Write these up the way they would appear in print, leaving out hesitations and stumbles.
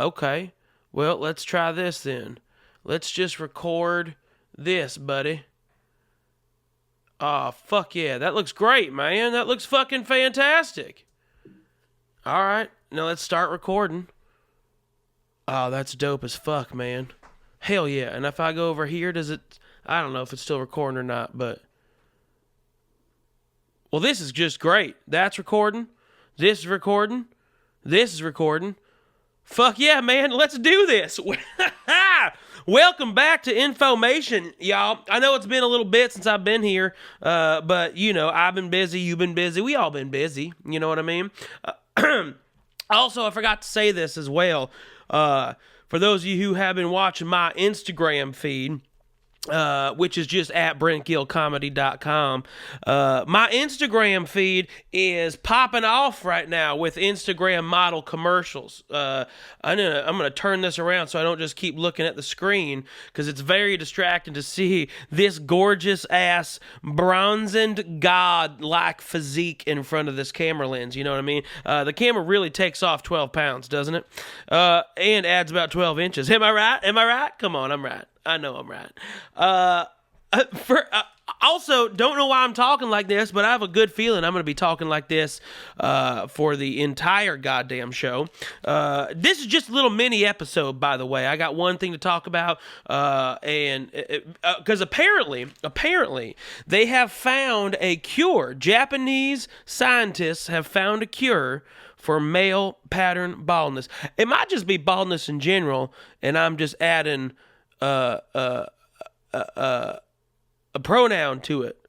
Okay. Well, let's try this then. Let's just record this, buddy. Oh, fuck yeah. That looks great, man. That looks fucking fantastic. All right. Now let's start recording. Oh, that's dope as fuck, man. Hell yeah. And if I go over here, does it... I don't know if it's still recording or not, but... Well, this is just great. That's recording. This is recording. This is recording. Fuck yeah, man. Let's do this. Welcome back to Infauxmation, y'all. I know it's been a little bit since I've been here, but, you know, I've been busy, you've been busy, we all been busy, you know what I mean? Also, I forgot to say this as well. For those of you who have been watching my Instagram feed, which is just at BrentGillComedy.com. My Instagram feed is popping off right now with Instagram model commercials. I'm gonna turn this around so I don't just keep looking at the screen, because it's very distracting to see this gorgeous ass bronzed god-like physique in front of this camera lens. You know what I mean? The camera really takes off 12 pounds, doesn't it? And adds about 12 inches. Am I right? Am I right? Come on, I'm right. I know I'm right. Also, don't know why I'm talking like this, but I have a good feeling I'm going to be talking like this for the entire goddamn show. This is just a little mini episode, by the way. I got one thing to talk about, and because apparently, they have found a cure. Japanese scientists have found a cure for male pattern baldness. It might just be baldness in general, and I'm just adding a pronoun to it,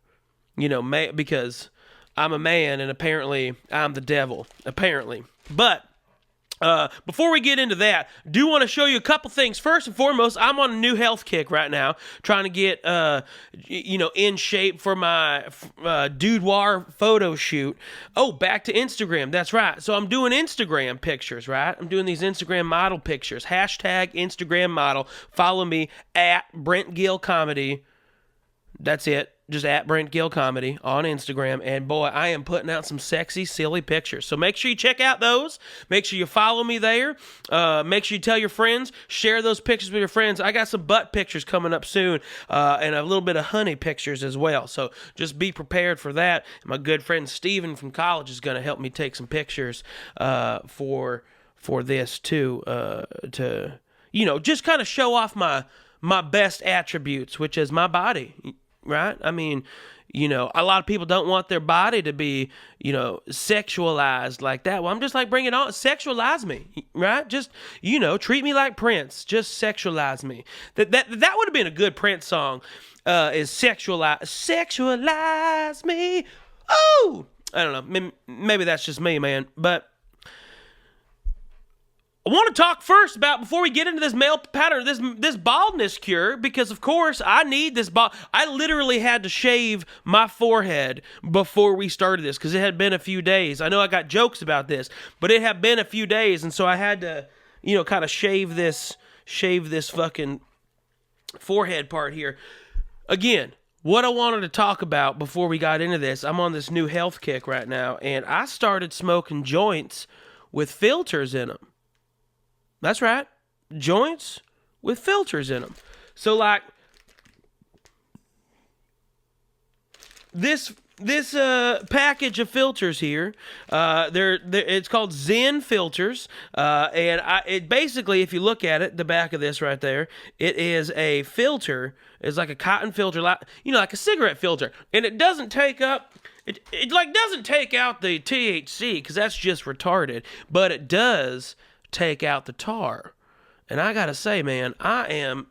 you know, because I'm a man and apparently I'm the devil, apparently. But before we get into that, do want to show you a couple things. First and foremost, I'm on a new health kick right now, trying to get, in shape for my Dudewoir photo shoot. Oh, back to Instagram. That's right. So I'm doing Instagram pictures, right? I'm doing these Instagram model pictures. Hashtag Instagram model. Follow me at Brent Gill Comedy. That's it. Just at Brent Gill Comedy on Instagram. And boy, I am putting out some sexy, silly pictures. So make sure you check out those. Make sure you follow me there. Make sure you tell your friends. Share those pictures with your friends. I got some butt pictures coming up soon. And a little bit of honey pictures as well. So just be prepared for that. My good friend Steven from college is going to help me take some pictures for this too. To, just kind of show off my best attributes, which is my body. Right? I mean, a lot of people don't want their body to be, sexualized like that. Well, I'm just like, bring it on. Sexualize me, right? Just, treat me like Prince. Just sexualize me. That would have been a good Prince song, is sexualize me. Oh! I don't know. Maybe that's just me, man. But I want to talk first about, before we get into this male pattern, this baldness cure, because of course I need this I literally had to shave my forehead before we started this, because it had been a few days. I know I got jokes about this, but it had been a few days, and so I had to, kind of shave this fucking forehead part here. Again, what I wanted to talk about before we got into this, I'm on this new health kick right now, and I started smoking joints with filters in them. That's right. Joints with filters in them. So, like, this package of filters here, it's called Zen filters, and it basically, if you look at it, the back of this right there, it is a filter. It's like a cotton filter, like a cigarette filter, and it doesn't take up. It doesn't take out the THC, because that's just retarded, but it does take out the tar. And I gotta say, man, I am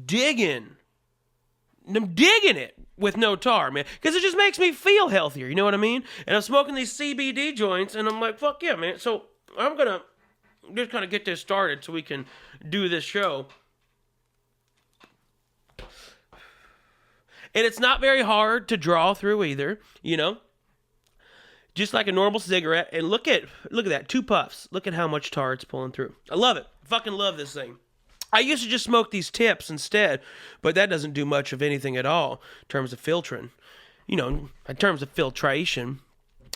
digging it with no tar, man, because it just makes me feel healthier, you know what I mean? And I'm smoking these CBD joints, and I'm like, fuck yeah, man. So I'm gonna just kind of get this started so we can do this show. And it's not very hard to draw through either, just like a normal cigarette. And look at that, 2 puffs. Look at how much tar it's pulling through. I love it. Fucking love this thing. I used to just smoke these tips instead, but that doesn't do much of anything at all in terms of filtering, in terms of filtration.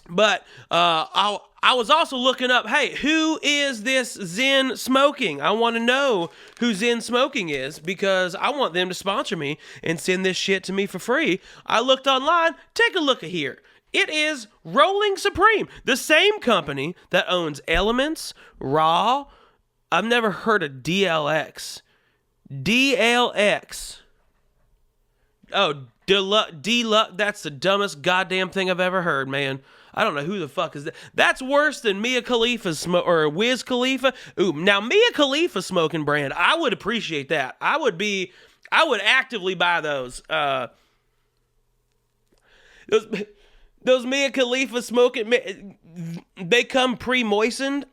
But I I was also looking up, hey, who is this Zen Smoking? I want to know who Zen Smoking is because I want them to sponsor me and send this shit to me for free. I looked online. Take a look at here. It is Rolling Supreme, the same company that owns Elements, Raw. I've never heard of DLX. DLX. Oh, Deluxe. That's the dumbest goddamn thing I've ever heard, man. I don't know who the fuck is that. That's worse than Mia Khalifa's or Wiz Khalifa. Ooh, now Mia Khalifa smoking brand. I would appreciate that. I would actively buy those. Those Mia Khalifa smoking, they come pre-moistened.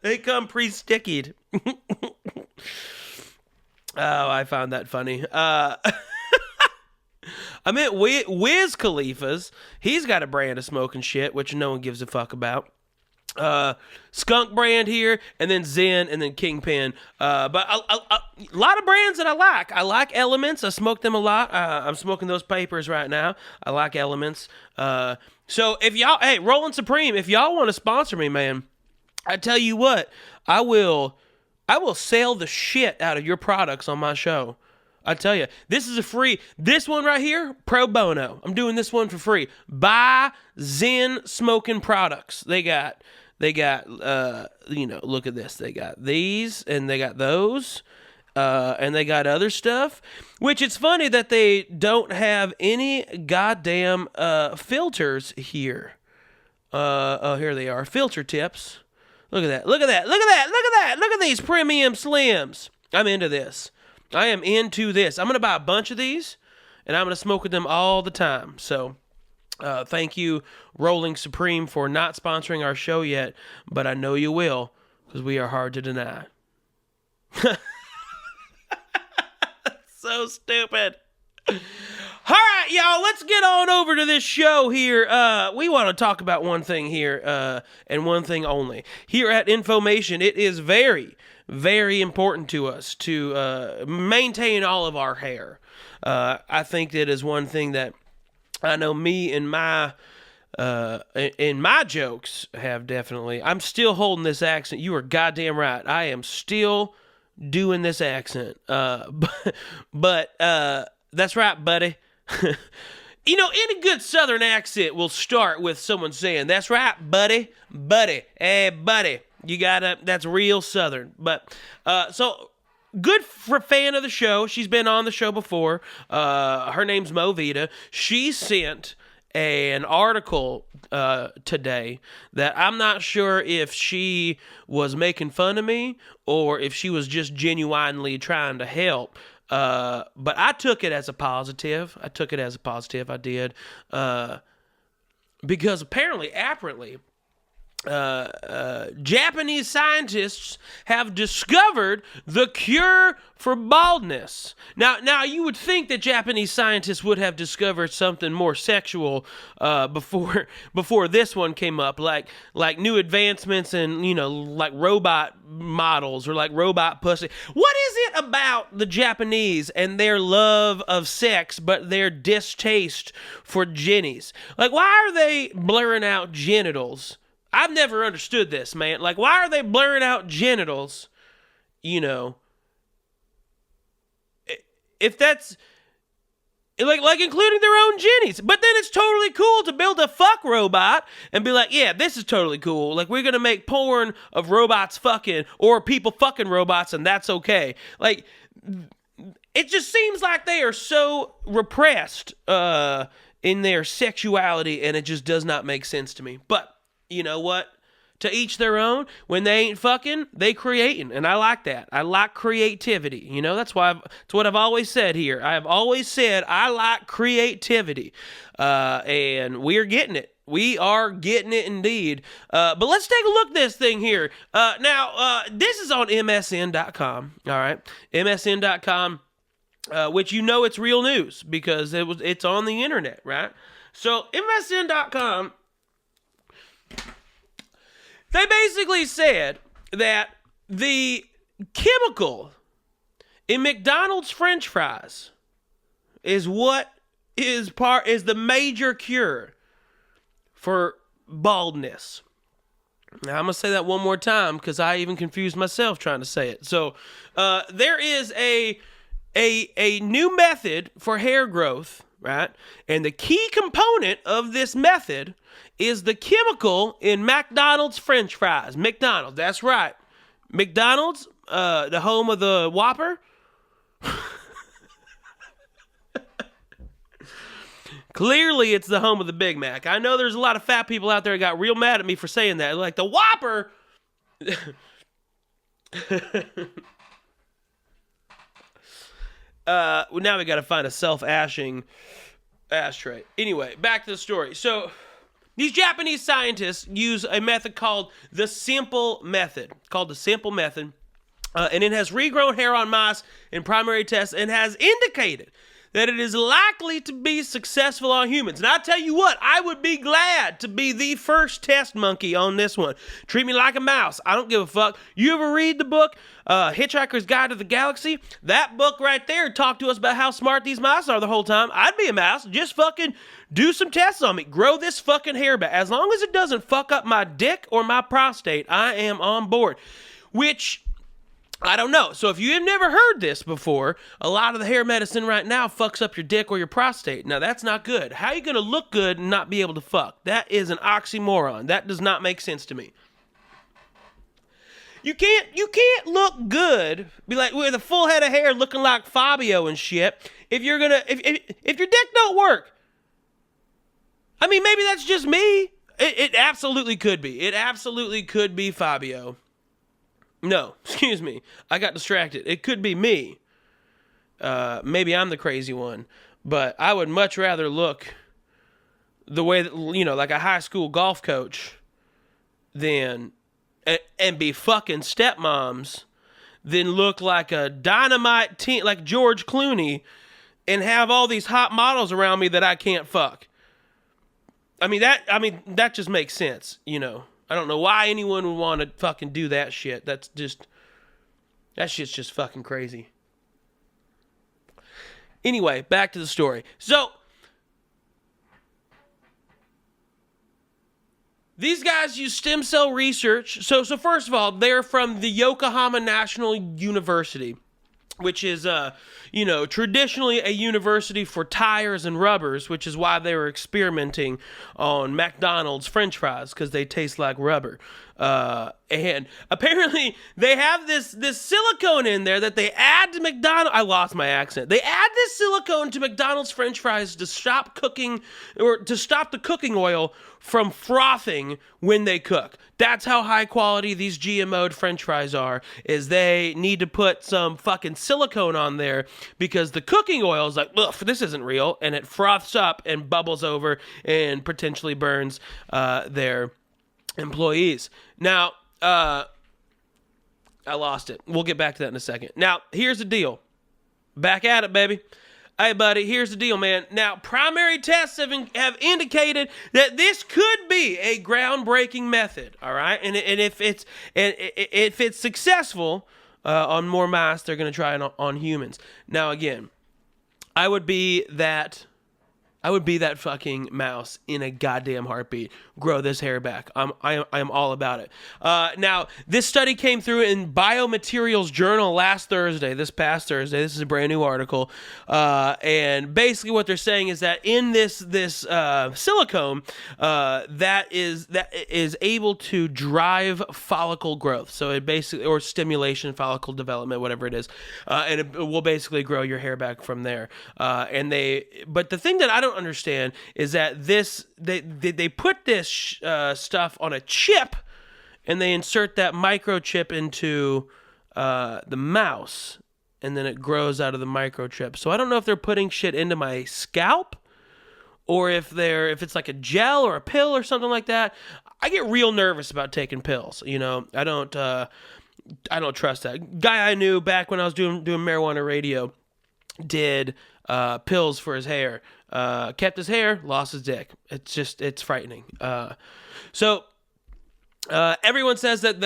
They come pre-stickied. Oh, I found that funny. I meant Wiz Khalifa's. He's got a brand of smoking shit, which no one gives a fuck about. Skunk brand here, and then Zen, and then Kingpin. But a lot of brands that I like. I like Elements. I smoke them a lot. I'm smoking those papers right now. I like Elements. So if y'all, hey, Rolling Supreme, if y'all want to sponsor me, man, I tell you what, I will sell the shit out of your products on my show. I tell you, this is a free, this one right here, pro bono. I'm doing this one for free. Buy Zen Smoking products. They got, look at this. They got these, and they got those, and they got other stuff, which it's funny that they don't have any goddamn, filters here. Oh, here they are. Filter tips. Look at that. Look at that. Look at that. Look at that. Look at these premium slims. I'm into this. I am into this. I'm going to buy a bunch of these, and I'm going to smoke with them all the time. So, thank you, Rolling Supreme, for not sponsoring our show yet, but I know you will, because we are hard to deny. So stupid. All right, y'all, let's get on over to this show here. We want to talk about one thing here, and one thing only. Here at Infauxmation, it is very, very important to us to maintain all of our hair. I think that is one thing that I know me and my jokes have definitely. I'm still holding this accent. You are goddamn right. I am still doing this accent. But that's right, buddy. You know, any good Southern accent will start with someone saying, "That's right, buddy, buddy, hey, buddy." You gotta, that's real Southern. But, so, good for fan of the show. She's been on the show before. Her name's Movita. She sent an article today that I'm not sure if she was making fun of me or if she was just genuinely trying to help. But I took it as a positive. I did. Because apparently, Japanese scientists have discovered the cure for baldness. Now you would think that Japanese scientists would have discovered something more sexual before this one came up, like new advancements and like robot models or like robot pussy. What is it about the Japanese and their love of sex, but their distaste for jennies? Like, why are they blurring out genitals? I've never understood this, man. Like, why are they blurring out genitals? If that's like including their own jennies. But then it's totally cool to build a fuck robot and be like, yeah, this is totally cool. Like, we're gonna make porn of robots fucking or people fucking robots, and that's okay. Like, it just seems like they are so repressed in their sexuality, and it just does not make sense to me. But you know what? To each their own. When they ain't fucking, they creating. And I like that. I like creativity. That's what I've always said here. I have always said I like creativity. And we're getting it. We are getting it indeed. But let's take a look at this thing here. Now, this is on MSN.com. All right. MSN.com, which it's real news because it's on the internet, right? So MSN.com, they basically said that the chemical in McDonald's French fries is what is the major cure for baldness. Now, I'm going to say that one more time because I even confused myself trying to say it. So, there is a new method for hair growth, right? And the key component of this method is the chemical in McDonald's French fries. McDonald's, that's right. McDonald's, the home of the Whopper. Clearly, it's the home of the Big Mac. I know there's a lot of fat people out there that got real mad at me for saying that. Like, the Whopper! Now we got to find a self-ashing ashtray. Anyway, back to the story. So, these Japanese scientists use a method called the simple method. And it has regrown hair on mice in primary tests and has indicated that it is likely to be successful on humans. And I'll tell you what, I would be glad to be the first test monkey on this one. Treat me like a mouse. I don't give a fuck. You ever read the book, Hitchhiker's Guide to the Galaxy? That book right there talked to us about how smart these mice are the whole time. I'd be a mouse. Just fucking do some tests on me. Grow this fucking hair back. As long as it doesn't fuck up my dick or my prostate, I am on board. Which, I don't know. So if you have never heard this before, a lot of the hair medicine right now fucks up your dick or your prostate. Now, that's not good. How are you going to look good and not be able to fuck? That is an oxymoron. That does not make sense to me. You can't look good, be like with a full head of hair looking like Fabio and shit, if you're gonna if your dick don't work. I mean, maybe that's just me. It absolutely could be. It absolutely could be Fabio. No, excuse me. I got distracted. It could be me. Maybe I'm the crazy one. But I would much rather look the way that, like a high school golf coach than, and be fucking stepmoms than look like a dynamite teen, like George Clooney, and have all these hot models around me that I can't fuck. That just makes sense, I don't know why anyone would want to fucking do that shit. That shit's just fucking crazy. Anyway, back to the story. So, these guys use stem cell research. So first of all, they're from the Yokohama National University, which is, traditionally a university for tires and rubbers, which is why they were experimenting on McDonald's French fries, because they taste like rubber. And apparently they have this silicone in there that they add to McDonald's. I lost my accent. They add this silicone to McDonald's French fries to stop cooking, or to stop the cooking oil from frothing when they cook. That's how high quality these GMO'd French fries are, is they need to put some fucking silicone on there because the cooking oil is like, ugh, this isn't real, and it froths up and bubbles over and potentially burns their employees. Now, I lost it. We'll get back to that in a second. Now, here's the deal. Back at it, baby. Hey, buddy, here's the deal, man. Now, primary tests have indicated that this could be a groundbreaking method, all right? And if it's successful on more mice, they're going to try it on humans. Now, again, I would be that fucking mouse in a goddamn heartbeat. Grow this hair back. I am all about it. Now, this study came through in Biomaterials Journal this past Thursday. This is a brand new article. And basically what they're saying is that in this silicone, that is able to drive follicle growth. So it basically, or stimulation, follicle development, whatever it is. And it will basically grow your hair back from there. But the thing that I don't understand is that they put this stuff on a chip, and they insert that microchip into the mouse, and then it grows out of the microchip. So I don't know if they're putting shit into my scalp, or if it's like a gel or a pill or something like that. I get real nervous about taking pills. I don't trust that. Guy I knew back when I was doing marijuana radio did pills for his hair. Kept his hair, lost his dick. It's frightening. So Everyone says that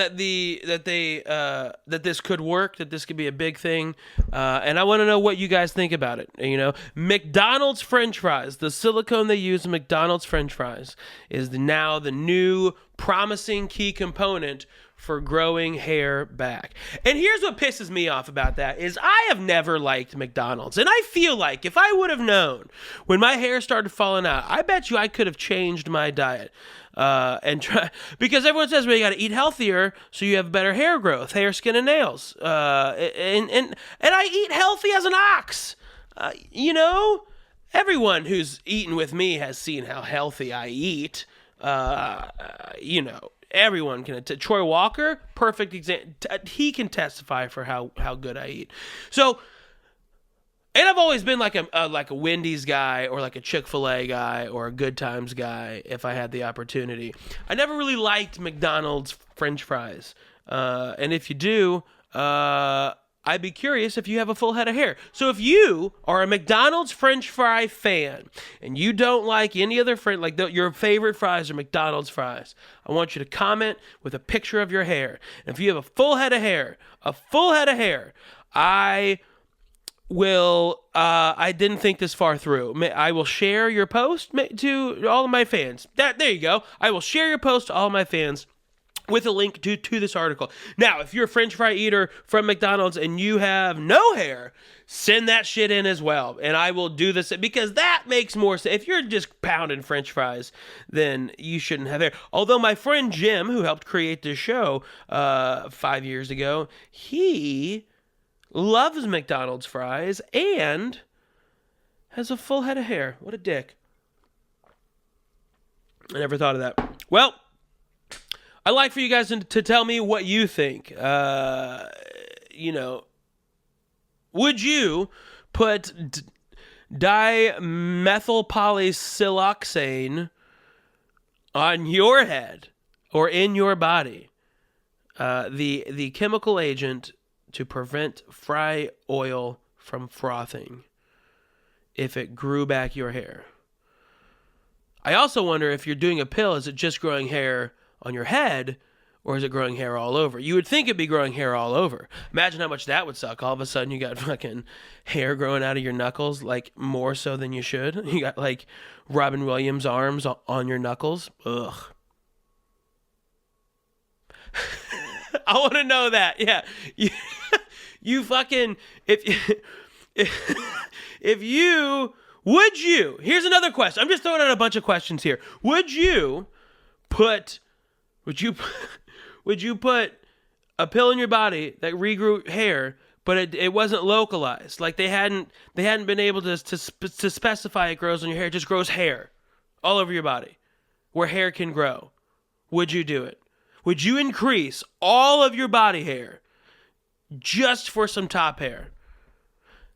this could work, that this could be a big thing, and I want to know what you guys think about it. You know, McDonald's French fries, the silicone they use in McDonald's French fries, is now the new promising key component for growing hair back. And here's what pisses me off about that is I have never liked McDonald's, and I feel like if I would have known when my hair started falling out, I bet you I could have changed my diet. And try, because everyone says, well, you got to eat healthier so you have better hair growth, hair, skin, and nails. And I eat healthy as an ox. You know, everyone who's eaten with me has seen how healthy I eat. You know, everyone can. Troy Walker, perfect example. He can testify for how good I eat. So. And I've always been like a Wendy's guy or like a Chick-fil-A guy or a Good Times guy if I had the opportunity. I never really liked McDonald's French fries. And if you do, I'd be curious if you have a full head of hair. So if you are a McDonald's French fry fan and you don't like any other your favorite fries are McDonald's fries, I want you to comment with a picture of your hair. And if you have a full head of hair, I didn't think this far through. I will share your post to all of my fans. There you go. I will share your post to all of my fans with a link to this article. Now, if you're a French fry eater from McDonald's and you have no hair, send that shit in as well. And I will do this because that makes more sense. If you're just pounding French fries, then you shouldn't have hair. Although my friend Jim, who helped create this show 5 years ago, he loves McDonald's fries and has a full head of hair. What a dick. I never thought of that. Well, I'd like for you guys to tell me what you think. You know, would you put dimethylpolysiloxane on your head or in your body? The chemical agent to prevent fry oil from frothing if it grew back your hair. I also wonder if you're doing a pill, is it just growing hair on your head or is it growing hair all over? You would think it'd be growing hair all over. Imagine how much that would suck. All of a sudden you got fucking hair growing out of your knuckles, like more so than you should. You got like Robin Williams arms on your knuckles. Ugh. I want to know that. Yeah. You fucking, if you, would you, here's another question. I'm just throwing out a bunch of questions here. Would you put a pill in your body that regrew hair, but it wasn't localized? Like they hadn't been able to specify it grows on your hair. It just grows hair all over your body where hair can grow. Would you do it? Would you increase all of your body hair just for some top hair?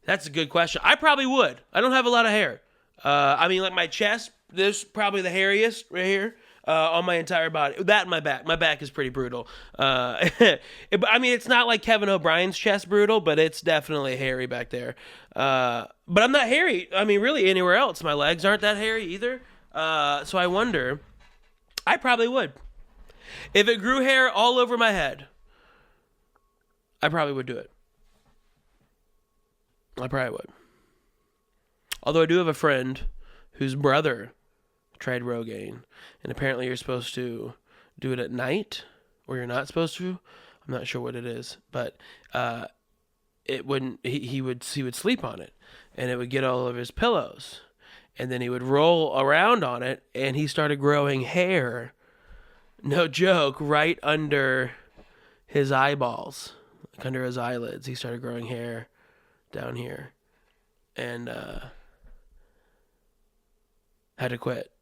That's a good question. I probably would. I don't have a lot of hair. I mean, like my chest, this is probably the hairiest right here on my entire body. That and my back. My back is pretty brutal. I mean, it's not like Kevin O'Brien's chest brutal, but it's definitely hairy back there. But I'm not hairy. I mean, really anywhere else. My legs aren't that hairy either. So I wonder, I probably would. If it grew hair all over my head, I probably would do it. I probably would. Although I do have a friend whose brother tried Rogaine, and apparently you're supposed to do it at night, or you're not supposed to. I'm not sure what it is, but it wouldn't. He would sleep on it, and it would get all over his pillows, and then he would roll around on it, and he started growing hair. No joke, right under his eyeballs, like under his eyelids. He started growing hair down here, and had to quit.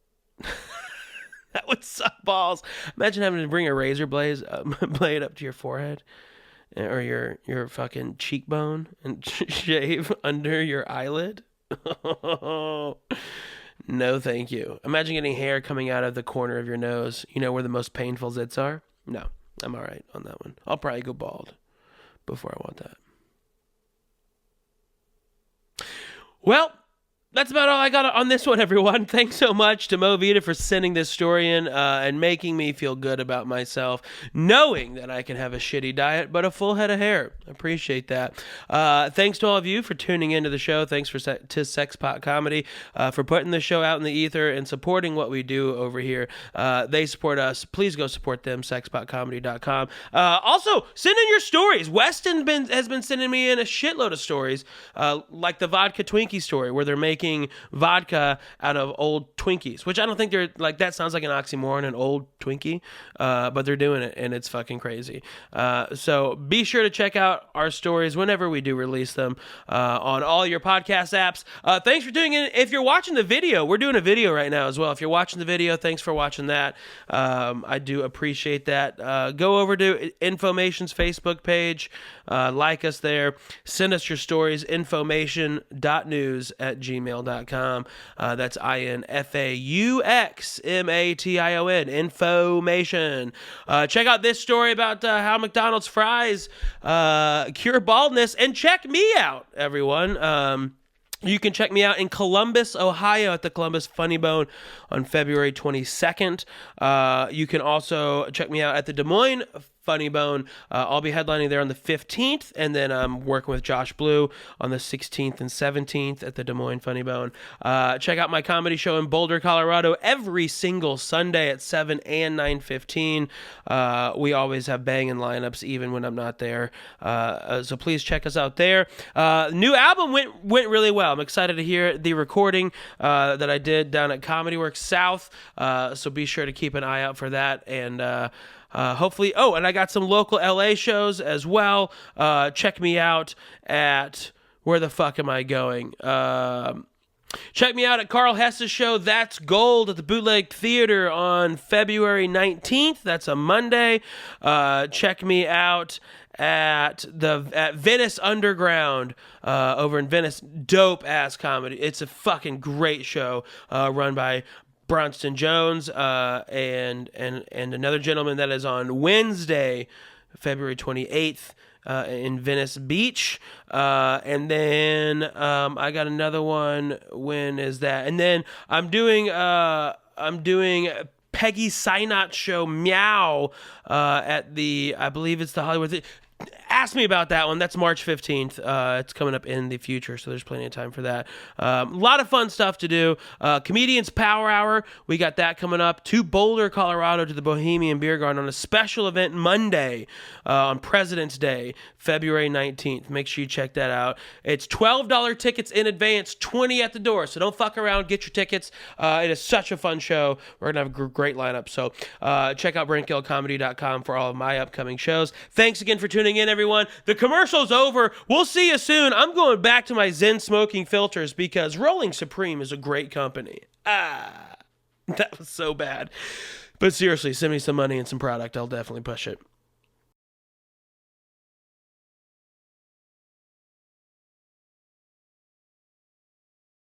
That would suck balls. Imagine having to bring a razor blade up to your forehead or your fucking cheekbone and shave under your eyelid. No, thank you. Imagine getting hair coming out of the corner of your nose. You know where the most painful zits are? No, I'm all right on that one. I'll probably go bald before I want that. Well, that's about all I got on this one, everyone. Thanks so much to Mo Vita for sending this story in and making me feel good about myself, knowing that I can have a shitty diet but a full head of hair. I appreciate that. Thanks to all of you for tuning into the show. Thanks to Sexpot Comedy for putting the show out in the ether and supporting what we do over here. They support us. Please go support them, sexpotcomedy.com. Also, send in your stories. Weston has been sending me in a shitload of stories, like the vodka Twinkie story, where they're making vodka out of old Twinkies, which I don't think they're like, that sounds like an oxymoron, an old Twinkie, but they're doing it and it's fucking crazy. So be sure to check out our stories whenever we do release them on all your podcast apps. Thanks for tuning in. If you're watching the video, we're doing a video right now as well. If you're watching the video, thanks for watching that. I do appreciate that. Go over to Infauxmation's Facebook page, like us there, send us your stories, infauxmation.news@gmail.com. That's INFAUXMATION, Infauxmation. Check out this story about how McDonald's fries cure baldness, and check me out, everyone. You can check me out in Columbus, Ohio at the Columbus Funny Bone on February 22nd. You can also check me out at the Des Moines Funny Bone. I'll be headlining there on the 15th, and then I'm working with Josh Blue on the 16th and 17th at the Des Moines Funny Bone. Check out my comedy show in Boulder, Colorado every single Sunday at 7 and 9:15. We always have banging lineups even when I'm not there. So please check us out there. New album went really well. I'm excited to hear the recording that I did down at Comedy Works South. So be sure to keep an eye out for that. And hopefully, and I got some local LA shows as well. Check me out at, where the fuck am I going? Check me out at Carl Hess's show, That's Gold, at the Bootleg Theater on February 19th. That's a Monday. Check me out at Venice Underground over in Venice. Dope ass comedy. It's a fucking great show run by Bronston Jones and another gentleman. That is on Wednesday, February 28th. In Venice Beach, and then I got another one. When is that? And then I'm doing Peggy Synot show, Meow, at the, I believe it's the Hollywood. Ask me about that one. That's March 15th. It's coming up in the future, so there's plenty of time for that. A lot of fun stuff to do. Comedians Power Hour, we got that coming up. To Boulder, Colorado, to the Bohemian Beer Garden on a special event Monday on President's Day, February 19th. Make sure you check that out. It's $12 tickets in advance, $20 at the door, so don't fuck around. Get your tickets. It is such a fun show. We're going to have a great lineup, so check out BrentGillComedy.com for all of my upcoming shows. Thanks again for tuning in, everyone. The commercial's over. We'll see you soon. I'm going back to my Zen smoking filters because Rolling Supreme is a great company. That was so bad. But seriously, send me some money and some product. I'll definitely push it.